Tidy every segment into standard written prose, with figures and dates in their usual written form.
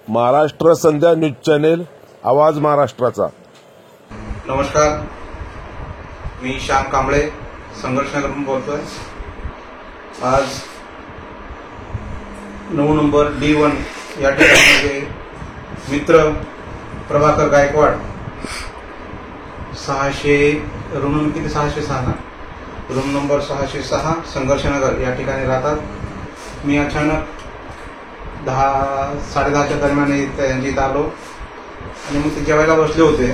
महाराष्ट्र संध्या news channel, आवाज महाराष्ट्राचा। नमस्कार, मी श्याम कांबळे संघर्षनगरमधून बोलतोय। आज 9 नंबर D1 या ठिकाणी मित्र प्रभाकर गायकवाड 600 रूम नंबर 606 संघर्षनगर या ठिकाणी राहतात। मी अचानक 10-10:30च्या दरम्यान त्यांची इथं आलो आणि मग ते जेवायला बसले होते।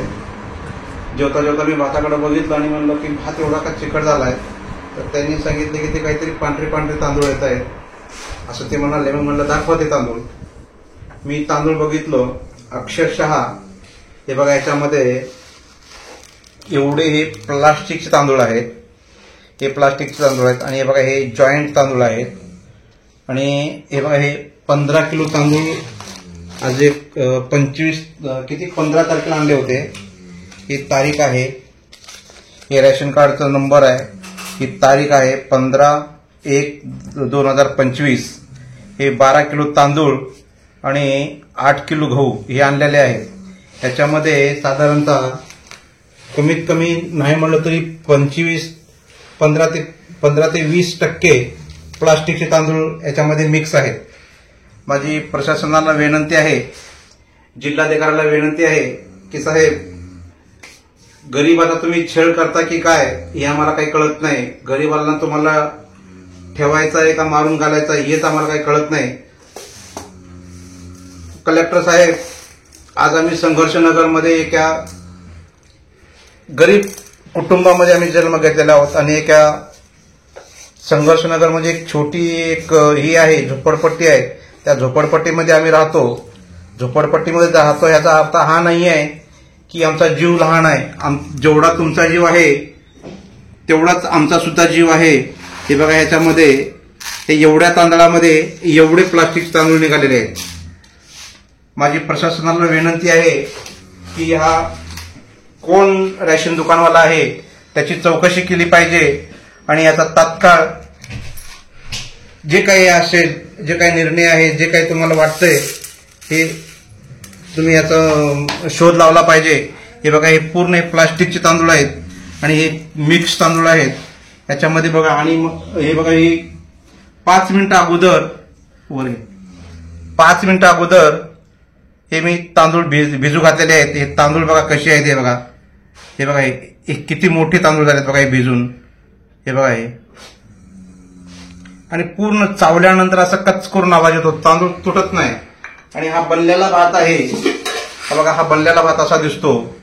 जेवता जेवता मी भाताकडे बघितलं आणि म्हणलं की भात एवढा का चिकट झालाय, तर त्यांनी सांगितले की ते काहीतरी पांढरे तांदूळ येत आहेत असं ते म्हणाले। मग म्हणलं दाखवा ते तांदूळ। मी तांदूळ बघितलं, अक्षरशः हे बघा, याच्यामध्ये एवढे हे प्लास्टिकचे तांदूळ आहेत, हे प्लास्टिकचे तांदूळ आहेत। आणि हे बघा, हे जॉईंट तांदूळ आहेत। आणि हे बघा, हे 15 किलो तांदूळ आज 15 तारखेला आणले होते। ही तारीख आहे, हे रेशन कार्डचा नंबर आहे, ही तारीख आहे 15/1/2025। हे 12 किलो तांदूळ आणि 8 किलो गहू हे आणलेले आहेत। याच्यामध्ये साधारणतः कमीत कमी नाही म्हणलं तरी 15 ते 20% प्लास्टिकचे तांदूळ याच्यामध्ये मिक्स आहेत। माझी प्रशासनाला विनंती आहे, जिल्हाधिकाऱ्याला विनंती आहे की साहेब, गरीबाला तुम्ही छळ करता की काय हे आम्हाला काही कळत नाही। गरीबाला तुम्हाला ठेवायचं आहे का मारून घालायचं आहे हेच आम्हाला काही कळत नाही। कलेक्टर साहेब, आज आम्ही संघर्षनगरमध्ये एका गरीब कुटुंबामध्ये आम्ही जन्म घेतलेला आहोत आणि एका संघर्षनगर म्हणजे एक छोटी ही आहे, झोपडपट्टी आहे। त्या झोपडपट्टीमध्ये आम्ही राहतो। झोपडपट्टीमध्ये राहतो याचा अर्थ हा नाही आहे की आमचा जीव लहान आहे। जेवढा तुमचा जीव आहे तेवढाच आमचा सुद्धा जीव आहे। हे बघा, ह्याच्यामध्ये हे एवढ्या तांदळामध्ये एवढे प्लास्टिक तांदूळ निघालेले आहेत। माझी प्रशासनाला विनंती आहे की हा कोण रेशन दुकानवाला आहे त्याची चौकशी केली पाहिजे आणि याचा तात्काळ जे काही असेल, जे काही निर्णय आहे, जे काही तुम्हाला वाटतंय हे तुम्ही याचा शोध लावला पाहिजे। हे बघा, हे पूर्ण प्लास्टिकचे तांदूळ आहेत आणि हे मिक्स तांदूळ आहेत याच्यामध्ये बघा। आणि हे बघा, ही 5 मिनिटं अगोदर हे मी तांदूळ भिजू घातलेले आहेत। हे तांदूळ बघा कसे आहेत, हे बघा, हे बघा, हे किती मोठे तांदूळ झालेत बघा, हे भिजून। हे बघा, हे आणि पूर्ण चावल्यानंतर असं कच करून आवाज येतो, तांदूळ तुटत नाही। आणि हा बनलेला भात आहे, हा बघा, हा बनलेला भात असा दिसतो।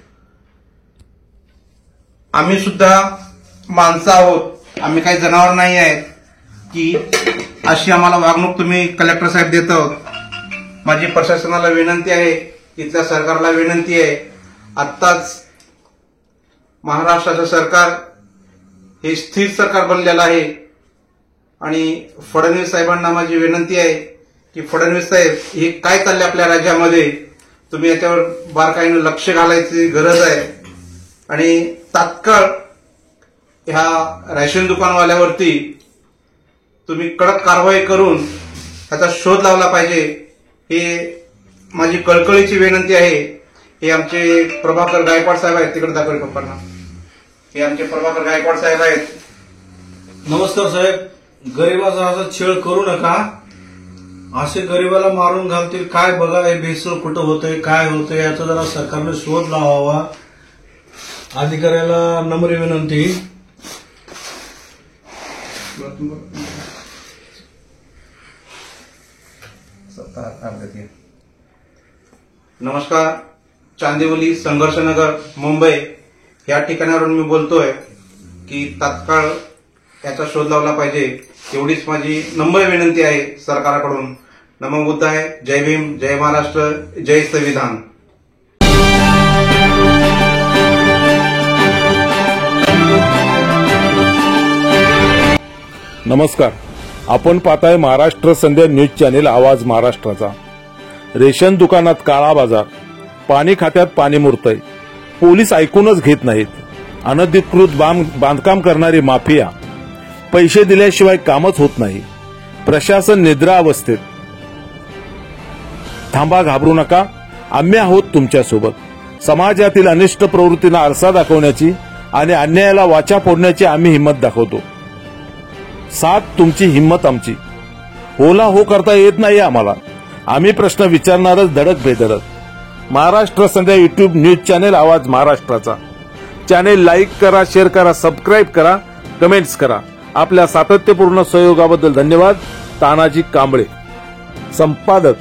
आम्ही सुद्धा माणसं आहोत, आम्ही काही जनावर नाही आहेत की अशी आम्हाला वागणूक तुम्ही कलेक्टर साहेब देत आहोत। माझी प्रशासनाला विनंती आहे, इथल्या सरकारला विनंती आहे, आत्ताच महाराष्ट्राचं सरकार हे स्थिर सरकार बनलेलं आहे आणि फडणवीस साहेबांना माझी विनंती आहे की फडणवीस साहेब, हे काय चाललंय आपल्या राज्यामध्ये, तुम्ही याच्यावर बारकाईनं लक्ष घालायची गरज आहे आणि तात्काळ ह्या रेशन दुकानवाल्यावरती तुम्ही कडक कारवाई करून त्याचा शोध लावला पाहिजे। हे माझी कळकळीची विनंती आहे। हे आमचे प्रभाकर गायकवाड साहेब आहेत, तिकडे दाखवले पप्पांना। हे आमचे प्रभाकर गायकवाड साहेब आहेत। नमस्कार साहेब, गरीबाचा असा छळ करू नका। असे गरीबाला मारून घालतील काय बघा, हे भेसळ कुठं होतंय, काय होतंय याचा जरा सरकारने शोध लावावा। अधिकाऱ्याला नम्र विनंती। नमस्कार, चांदिवली संघर्षनगर मुंबई या ठिकाणावरून मी बोलतोय की तात्काळ याचा शोध लावला पाहिजे, एवढीच माझी नम्र विनंती आहे सरकारकडून। नमो बुद्धाय, जय भीम, जय महाराष्ट्र, जय संविधान। नमस्कार, आपण पाहताय महाराष्ट्र संध्या न्यूज चॅनेल, आवाज महाराष्ट्राचा। रेशन दुकानात काळा बाजार, पाणी खात्यात पाणी मुरतंय, पोलीस ऐकूनच घेत नाहीत, अनधिकृत बांधकाम करणारी माफिया, पैसे दिल्याशिवाय कामच होत नाही, प्रशासन निद्रा अवस्थेत। थांबा, घाबरू नका, आम्ही आहोत तुमच्यासोबत. समाजातील अनिष्ट प्रवृत्तींना आरसा दाखवण्याची आणि अन्यायाला वाचा फोडण्याची आम्ही हिंमत दाखवतो. साथ तुमची, हिंमत आमची. होला हो करता येत नाही आम्हाला. आम्ही प्रश्न विचारणारच धडक बेधडक. महाराष्ट्र संध्या युट्यूब न्यूज चॅनेल, आवाज महाराष्ट्राचा. चॅनेल लाईक करा, शेअर करा, सबस्क्राईब करा, कमेंट्स करा. आपल्या सातत्यपूर्ण सहयोगाबद्दल धन्यवाद. तानाजी कांबळे, संपादक